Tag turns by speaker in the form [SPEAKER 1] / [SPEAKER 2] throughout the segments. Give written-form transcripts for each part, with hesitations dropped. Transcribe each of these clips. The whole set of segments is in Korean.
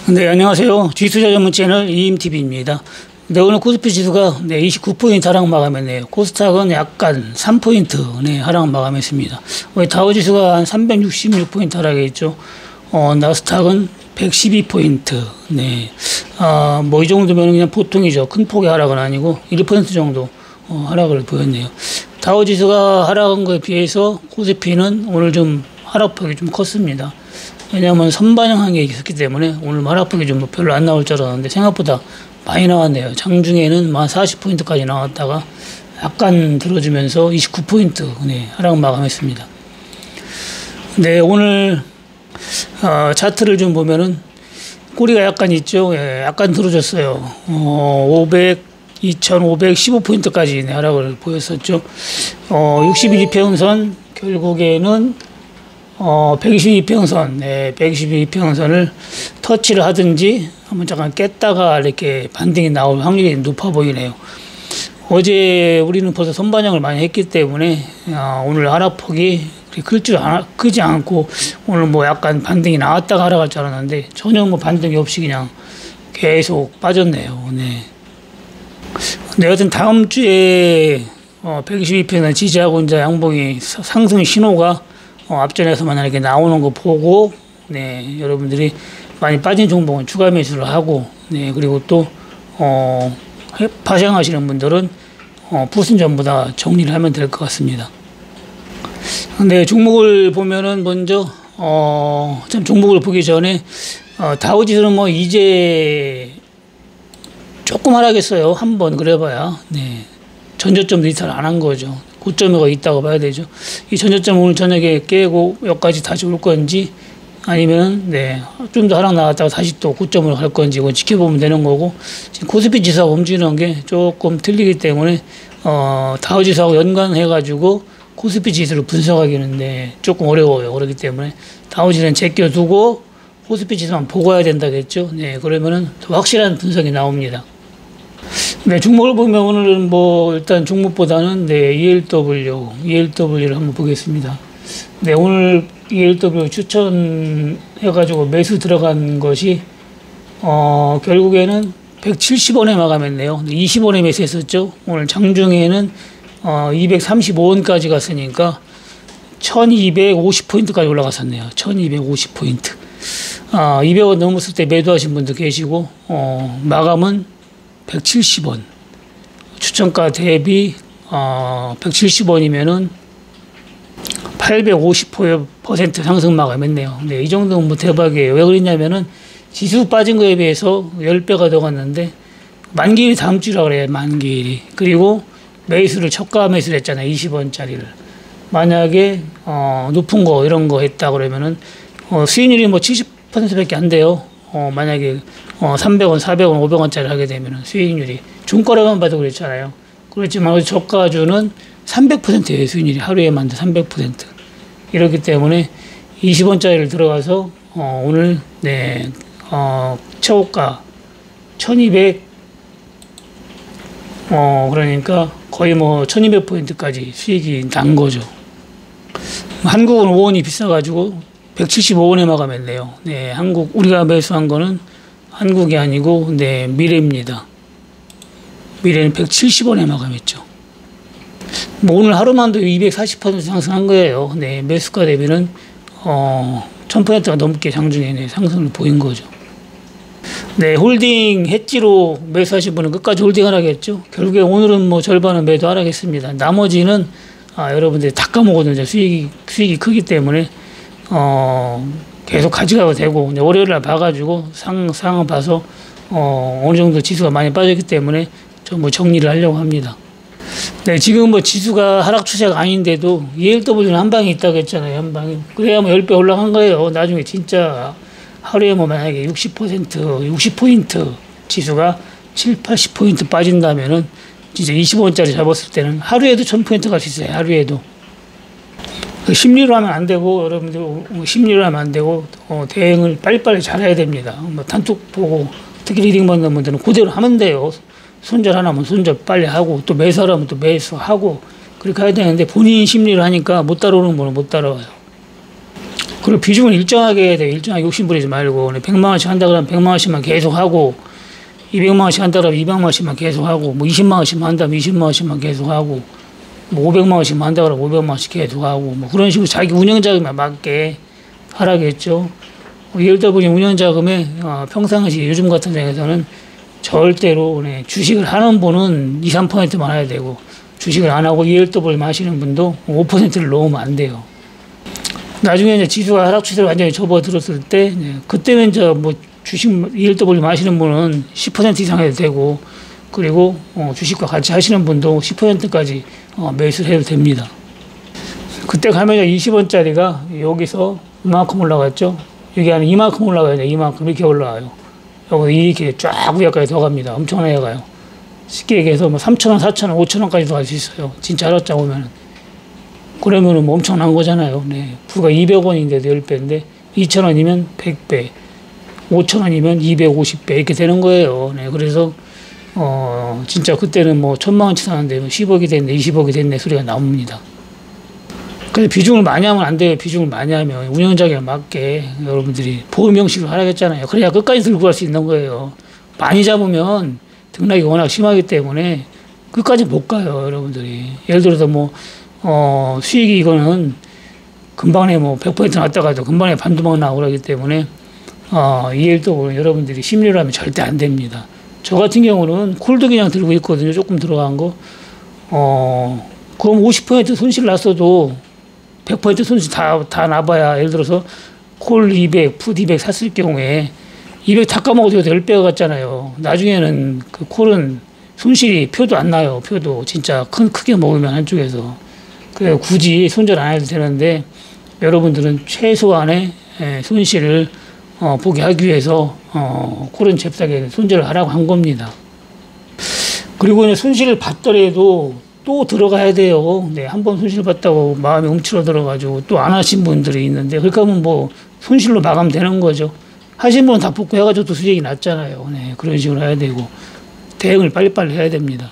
[SPEAKER 1] 네, 안녕하세요. 지수투자 전문 채널 이임TV입니다. 네, 오늘 코스피 지수가 29포인트 하락 마감했네요. 코스닥은 약간 3포인트 하락 마감했습니다. 다우지수가 한 366포인트 하락했죠. 나스닥은 112포인트. 네. 뭐 이 정도면 그냥 보통이죠. 큰 폭의 하락은 아니고 1% 정도 하락을 보였네요. 다우지수가 하락한 거에 비해서 코스피는 오늘 좀 하락폭이 좀 컸습니다. 왜냐하면 선반영한 게 있었기 때문에 오늘 하락폭이 좀 별로 안 나올 줄 알았는데 생각보다 많이 나왔네요. 장중에는 40포인트까지 나왔다가 약간 들어주면서 29포인트 하락 마감했습니다. 네, 오늘 차트를 좀 보면은 꼬리가 약간 있죠. 예, 약간 들어줬어요. 2515포인트까지 하락을 보였었죠. 60일 이평선 결국에는 122평선, 122평선을 터치를 하든지 한번 잠깐 깼다가 이렇게 반등이 나올 확률이 높아 보이네요. 어제 우리는 벌써 선반영을 많이 했기 때문에 오늘 하락폭이 크지 않고 오늘 뭐 약간 반등이 나왔다가 하락할 줄 알았는데 전혀 뭐 반등이 없이 그냥 계속 빠졌네요. 네. 여튼 다음 주에 122평선 지지하고 이제 양봉이 상승 신호가 앞전에서 만약에 나오는 거 보고, 여러분들이 많이 빠진 종목은 추가 매수를 하고, 그리고 또, 파생하시는 분들은, 풋은 전부 다 정리를 하면 될 것 같습니다. 근데 종목을 보면은 먼저, 참 종목을 보기 전에, 다우지수는 뭐 이제 조금 하락했어요. 한번 그래봐야, 전저점도 이탈 안 한 거죠. 고점이 있다고 봐야 되죠. 이 전저점 오늘 저녁에 깨고 여기까지 다시 올 건지 아니면 좀 더 하락 나왔다가 다시 또 고점으로 갈 건지 이건 지켜보면 되는 거고, 지금 코스피 지수하고 움직이는 게 조금 틀리기 때문에 다우지수하고 연관해가지고 코스피 지수를 분석하기는 조금 어려워요. 그렇기 때문에 다우지수는 제껴두고 코스피 지수만 보고 해야 된다겠죠. 그러면은 더 확실한 분석이 나옵니다. 종목을 보면 오늘은 뭐 일단 종목보다는 ELW를 한번 보겠습니다. 오늘 ELW 추천해가지고 매수 들어간 것이 결국에는 170원에 마감했네요. 20원에 매수했었죠. 오늘 장중에는 235원까지 갔으니까 1250포인트까지 올라갔었네요. 1250포인트. 200원 넘었을 때 매도하신 분도 계시고 마감은 170원. 추천가 대비 170원이면은 850% 상승 마감했네요. 이 정도는 뭐 대박이에요. 왜 그러냐면은 지수 빠진 거에 비해서 10배가 더 갔는데 만기일이 다음 주라 그래요. 만기일이. 그리고 매수를 초가 매수를 했잖아요. 20원짜리를. 만약에 높은 거 이런 거 했다 그러면은 수익률이 뭐 70%밖에 안 돼요. 만약에 300원, 400원, 500원짜리 하게 되면 수익률이 중거래만 봐도 그랬잖아요. 그렇지만 저가주는 300%예요. 수익률이 하루에만 300%. 이렇기 때문에 20원짜리를 들어가서 오늘 최고가 1200 그러니까 거의 뭐 1200포인트까지 수익이 난 거죠. 한국은 5원이 비싸가지고 175원에 마감했네요. 우리가 매수한 거는 한국이 아니고, 미래입니다. 미래는 170원에 마감했죠. 뭐 오늘 하루만도 240% 상승한 거예요. 매수가 대비는, 1000%가 넘게 장중에 상승을 보인 거죠. 홀딩 해지로 매수하신 분은 끝까지 홀딩 하라겠죠. 결국에 오늘은 뭐 절반은 매도 하라겠습니다. 나머지는, 여러분들이 다 까먹었는데 수익이 크기 때문에, 계속 가져가도 되고, 월요일날 봐가지고 상황 봐서, 어느 정도 지수가 많이 빠졌기 때문에 좀 뭐 정리를 하려고 합니다. 지금 뭐 지수가 하락 추세가 아닌데도 ELW는 한 방이 있다고 했잖아요. 한 방이. 그래야 뭐 10배 올라간 거예요. 나중에 진짜 하루에 뭐 만약에 60포인트 지수가 80포인트 빠진다면은 진짜 20원짜리 잡았을 때는 하루에도 1000포인트 갈 수 있어요. 하루에도. 심리로 하면 안 되고, 여러분들 심리로 하면 안 되고, 대응을 빨리빨리 잘해야 됩니다. 뭐 단톡 보고, 특히 리딩 받는 분들은 그대로 하면 돼요. 손절하면 손절 빨리 하고, 또 매수하면 또 매수하고, 그렇게 해야 되는데, 본인 심리를 하니까 못 따라오는 분은 못 따라와요. 그리고 비중을 일정하게 해야 돼요. 일정하게 욕심부리지 말고 100만 원씩 한다 그러면 100만 원씩만 계속 하고 200만 원씩 한다 그러면 200만 원씩만 계속 하고 뭐 20만 원씩만 한다면 20만 원씩만 계속 하고 뭐 500만 원씩만 한다 그러면 500만 원씩 계속 하고 뭐 그런 식으로 자기 운영 자금에 맞게 하라겠죠. 예를 들어 보니 운영 자금에 평상시 요즘 같은 장에서는 절대로 주식을 하는 분은 2, 3%만 해야 되고 주식을 안 하고 ELW를 마시는 분도 5%를 넣으면 안 돼요. 나중에 이제 지수가 하락 추세를 완전히 접어들었을 때 그때는 이제 뭐 주식 ELW 마시는 분은 10% 이상 해도 되고 그리고 주식과 같이 하시는 분도 10%까지 매수를 해도 됩니다. 그때 가면 20원짜리가 여기서 이만큼 올라갔죠. 여기 한 이만큼 올라가야 돼. 이만큼 이렇게 올라와요. 여기 이렇게 쫙 위에까지 더 갑니다. 엄청나게 가요. 쉽게 얘기해서 뭐 3,000원, 4,000원, 5,000원까지도 갈 수 있어요. 진짜 하락장 오면은. 그러면은 뭐 엄청난 거잖아요. 네. 부가 200원인데도 10배인데 2,000원이면 100배, 5,000원이면 250배 이렇게 되는 거예요. 네. 그래서 진짜 그때는 뭐 1,000만 원치 사는데 10억이 됐네, 20억이 됐네 소리가 나옵니다. 그래서 비중을 많이 하면 안 돼요. 비중을 많이 하면 운영자에 맞게 여러분들이 보험 형식으로 하라겠잖아요. 그래야 끝까지 들고 갈 수 있는 거예요. 많이 잡으면 등락이 워낙 심하기 때문에 끝까지 못 가요, 여러분들이. 예를 들어서 뭐 수익이 이거는 금방에 뭐 100% 났다가도 금방에 반토막 나오고 그러기 때문에 이 일도 여러분들이 심리를 하면 절대 안 됩니다. 저 같은 경우는 콜도 그냥 들고 있거든요. 조금 들어간 거. 그럼 50% 손실 났어도 100% 손실 다 나봐야 예를 들어서 콜 200, 풋 200 샀을 경우에 200 다 까먹어도 10배가 갔잖아요. 나중에는 그 콜은 손실이 표도 안 나요. 표도 진짜 크게 먹으면 한쪽에서. 그래 굳이 손절 안 해도 되는데 여러분들은 최소한의 손실을 보게 하기 위해서 콜은 잽싸게 손절을 하라고 한 겁니다. 그리고 이제 손실을 봤더라도 또 들어가야 돼요. 네, 한 번 손실 봤다고 마음이 움츠러들어가지고 또 안 하신 분들이 있는데 그렇게 하면 뭐 손실로 마감되는 거죠. 하신 분은 다 복구해가지고 또 수익이 났잖아요. 네, 그런 식으로 해야 되고 대응을 빨리빨리 해야 됩니다.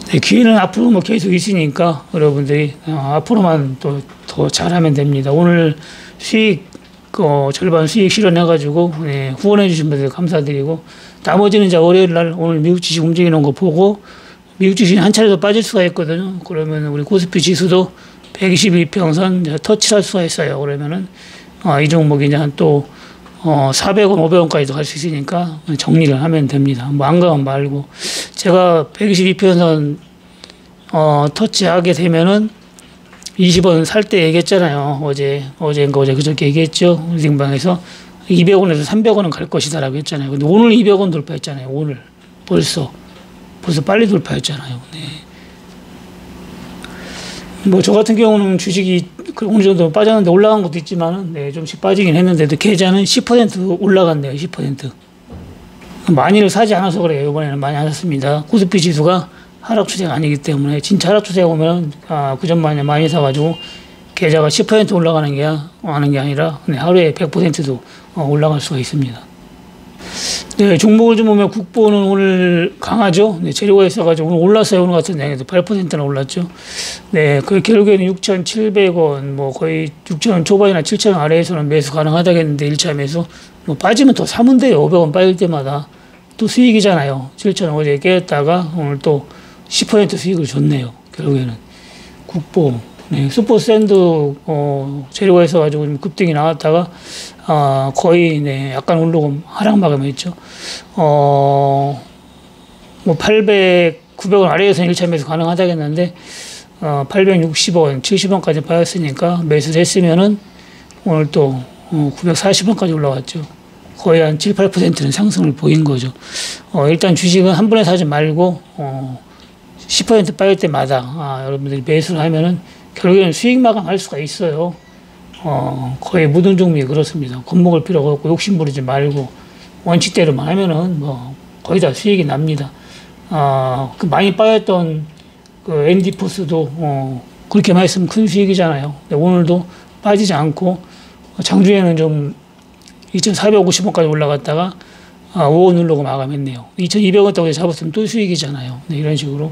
[SPEAKER 1] 네, 기회는 앞으로 뭐 계속 있으니까 여러분들이 앞으로만 또 더 잘하면 됩니다. 오늘 수익 절반 수익 실현해가지고 후원해 주신 분들 감사드리고 나머지는 이제 월요일 날 오늘 미국 주식 움직이는 거 보고 미국 주식이 한 차례 더 빠질 수가 있거든요. 그러면 우리 코스피 지수도 121평선 터치할 수가 있어요. 그러면은 이 종목이 이제 또 400원, 500원까지도 갈 수 있으니까 정리를 하면 됩니다. 뭐 안 가면 말고 제가 122평선 터치하게 되면은 20원 살 때 얘기했잖아요. 어제인가 그저께 얘기했죠. 리딩방에서 200원에서 300원은 갈 것이다라고 했잖아요. 근데 오늘 200원 돌파했잖아요. 오늘 벌써 빨리 돌파했잖아요. 네. 뭐 저 같은 경우는 주식이 어느 정도 빠졌는데 올라간 것도 있지만은 좀씩 빠지긴 했는데도 계좌는 10% 올라갔네요. 10%. 많이를 사지 않아서 그래요. 이번에는 많이 안 샀습니다. 코스피 지수가 하락 추세가 아니기 때문에 진짜 하락 추세가 오면 그전만에 많이 사가지고 계좌가 10% 올라가는 게 아니라 하루에 100%도 올라갈 수가 있습니다. 네, 종목을 좀 보면 국보는 오늘 강하죠. 네, 재료가 있어가지고 오늘 올랐어요. 오늘 같은 장에도 8%나 올랐죠. 네, 그 결국에는 6,700원, 뭐 거의 6,000원 초반이나 7,000원 아래에서는 매수 가능하다겠는데 1차 매수. 뭐 빠지면 더 사면 돼요. 500원 빠질 때마다. 또 수익이잖아요. 7,000원 어제 깨졌다가 오늘 또 10% 수익을 줬네요. 결국에는. 국보. 네, 슈퍼샌드 재료가 있어가지고 좀 급등이 나왔다가 거의 약간 오르고 하락 마감했죠. 뭐 800, 900원 아래에서 1차 매수 가능하다겠는데 860원, 70원까지 빠졌으니까 매수를 했으면은 오늘 또 940원까지 올라왔죠. 거의 한 7, 8%는 상승을 보인 거죠. 일단 주식은 한 번에 사지 말고 10% 빠질 때마다 여러분들이 매수를 하면은 결국에는 수익 마감할 수가 있어요. 거의 모든 종목이 그렇습니다. 겁먹을 필요가 없고 욕심 부리지 말고 원칙대로만 하면은 뭐 거의 다 수익이 납니다. 그 많이 빠졌던 그 엔디포스도 그렇게만 했으면 큰 수익이잖아요. 근데 오늘도 빠지지 않고 장중에는 좀 2,450원까지 올라갔다가 5원 누르고 마감했네요. 2,200원대까지 잡았으면 또 수익이잖아요. 네, 이런 식으로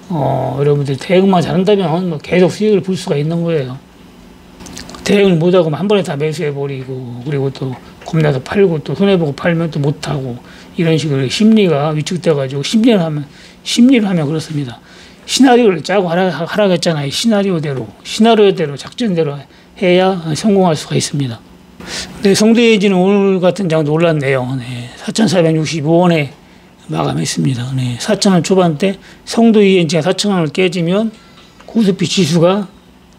[SPEAKER 1] 여러분들 대응만 잘한다면 뭐 계속 수익을 볼 수가 있는 거예요. 대응을 못하고 한 번에 다 매수해버리고, 그리고 또 겁나서 팔고, 또 손해보고 팔면 또 못하고, 이런 식으로 심리가 위축돼가지고, 심리를 하면 그렇습니다. 시나리오를 짜고 하라고 했잖아요. 시나리오대로, 작전대로 해야 성공할 수가 있습니다. 네, 성대해지는 오늘 같은 장도 올랐네요. 네, 4,465원에 마감했습니다. 네, 4,000원 초반대 성도 ENG가 4,000원을 깨지면 코스피 지수가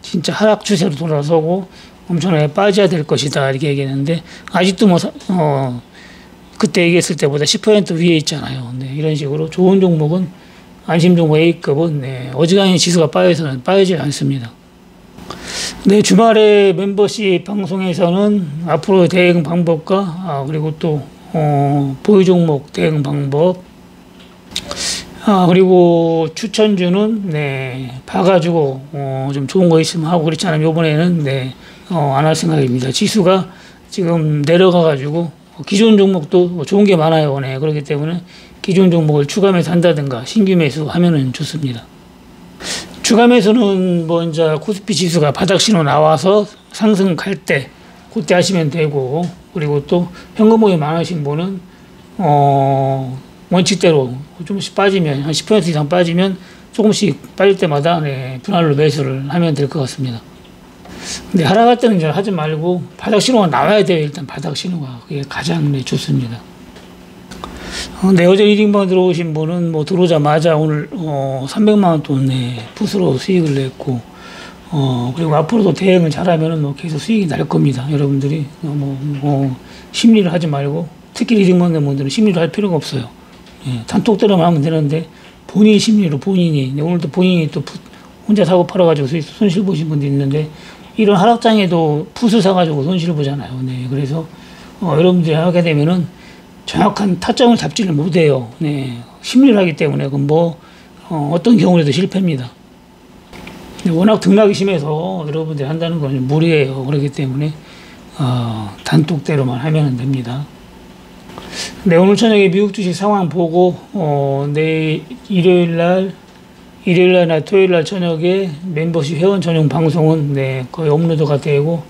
[SPEAKER 1] 진짜 하락 추세로 돌아서고 엄청나게 빠져야 될 것이다, 이렇게 얘기했는데, 아직도 그때 얘기했을 때보다 10% 위에 있잖아요. 네, 이런 식으로 좋은 종목은, 안심 종목 A급은, 네, 어지간히 지수가 빠져서는 빠지지 않습니다. 네, 주말에 멤버십 방송에서는 앞으로 대응 방법과, 그리고 또, 보유 종목 대응 방법, 그리고 추천주는, 네, 봐가지고, 좀 좋은 거 있으면 하고, 그렇지 않으면 요번에는, 네, 안 할 생각입니다. 지수가 지금 내려가가지고, 기존 종목도 좋은 게 많아요. 네, 그렇기 때문에 기존 종목을 추가 매수한다든가 신규 매수하면은 좋습니다. 추가 매수는 이제 코스피 지수가 바닥 신호 나와서 상승 갈 때, 그때 하시면 되고, 그리고 또 현금목이 많으신 분은, 원칙대로 조금씩 빠지면, 한 10% 이상 빠지면 조금씩 빠질 때마다, 네, 분할로 매수를 하면 될 것 같습니다. 근데 하락할 때는 이제 하지 말고 바닥 신호가 나와야 돼요. 일단 바닥 신호가. 그게 가장, 네, 좋습니다. 네, 어제 리딩방 들어오신 분은 들어오자마자 오늘 300만원 돈, 네, 풋으로 수익을 냈고, 그리고 앞으로도 대응을 잘하면은 계속 수익이 날 겁니다. 여러분들이 심리를 하지 말고, 특히 리딩방 된 분들은 심리를 할 필요가 없어요. 예, 단톡대로만 하면 되는데, 본인 심리로 본인이, 네, 오늘도 본인이 또 혼자 사고 팔아가지고 손실 보신 분도 있는데, 이런 하락장에도 풋을 사가지고 손실 보잖아요. 네, 그래서 여러분들이 하게 되면은 정확한 타점을 잡지를 못해요. 네, 심리를 하기 때문에 어떤 경우에도 실패입니다. 워낙 등락이 심해서 여러분들이 한다는 건 무리예요. 그렇기 때문에 단톡대로만 하면 됩니다. 네, 오늘 저녁에 미국 주식 상황 보고 내일 일요일날, 토요일날 저녁에 멤버십 회원 전용 방송은, 네, 거의 업로드가 되고,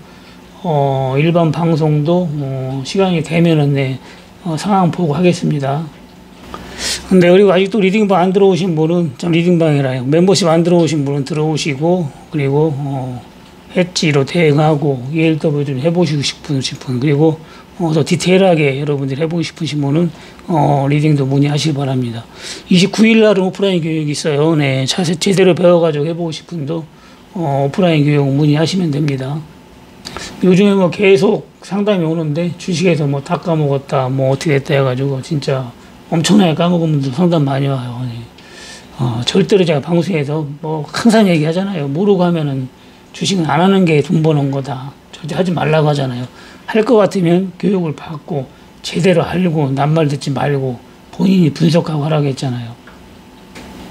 [SPEAKER 1] 일반 방송도 시간이 되면은, 네, 상황 보고 하겠습니다. 근데 그리고 아직도 리딩방 안 들어오신 분은, 리딩방이라요, 멤버십 안 들어오신 분은 들어오시고, 그리고 엣지로 대응하고 ELW 좀 해보시고 싶은 분, 그리고 더 디테일하게 여러분들이 해보고 싶으신 분은 리딩도 문의하시기 바랍니다. 29일 날은 오프라인 교육이 있어요. 네, 제대로 배워가지고 해보고 싶은 분도 오프라인 교육 문의하시면 됩니다. 요즘에 계속 상담이 오는데, 주식에서 다 까먹었다, 어떻게 됐다 해가지고 진짜 엄청나게 까먹은 분들 상담 많이 와요. 네. 절대로 제가 방송에서 항상 얘기하잖아요. 모르고 하면은 주식은 안 하는 게 돈 버는 거다. 절대 하지 말라고 하잖아요. 할 것 같으면 교육을 받고 제대로 알고 남말 듣지 말고 본인이 분석하고 하라고 했잖아요.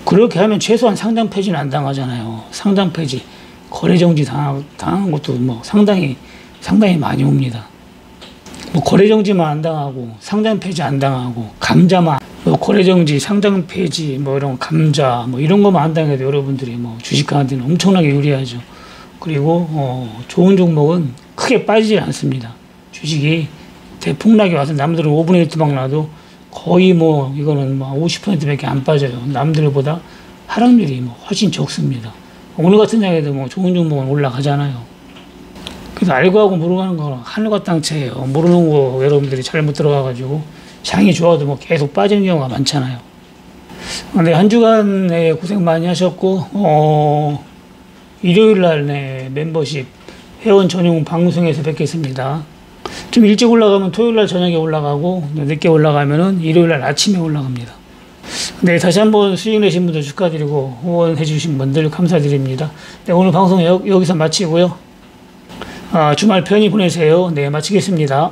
[SPEAKER 1] 그렇게 하면 최소한 상장 폐지는 안 당하잖아요. 상장 폐지, 거래 정지 당한 것도 상당히 많이 옵니다. 거래 정지만 안 당하고 상장 폐지 안 당하고 감자만 거래 정지, 상장 폐지 이런 감자 이런 것만 안 당해도 여러분들이 주식하는데는 엄청나게 유리하죠. 그리고 좋은 종목은 크게 빠지지 않습니다. 주식이 대폭락이 와서 남들은 5분의 1 토막 나도 거의 이거는 50%밖에 안 빠져요. 남들보다 하락률이 훨씬 적습니다. 오늘 같은 장에도 좋은 종목은 올라가잖아요. 그래서 알고 하고 모르고 하는 건 하늘과 땅 차이예요. 모르는 거 여러분들이 잘못 들어가가지고 장이 좋아도 계속 빠지는 경우가 많잖아요. 네, 한 주간 고생 많이 하셨고, 일요일날, 네, 멤버십 회원 전용 방송에서 뵙겠습니다. 좀 일찍 올라가면 토요일날 저녁에 올라가고, 늦게 올라가면은 일요일날 아침에 올라갑니다. 네, 다시 한번 수익 내신 분들 축하드리고 후원해 주신 분들 감사드립니다. 네, 오늘 방송 여기서 마치고요. 주말 편히 보내세요. 네, 마치겠습니다.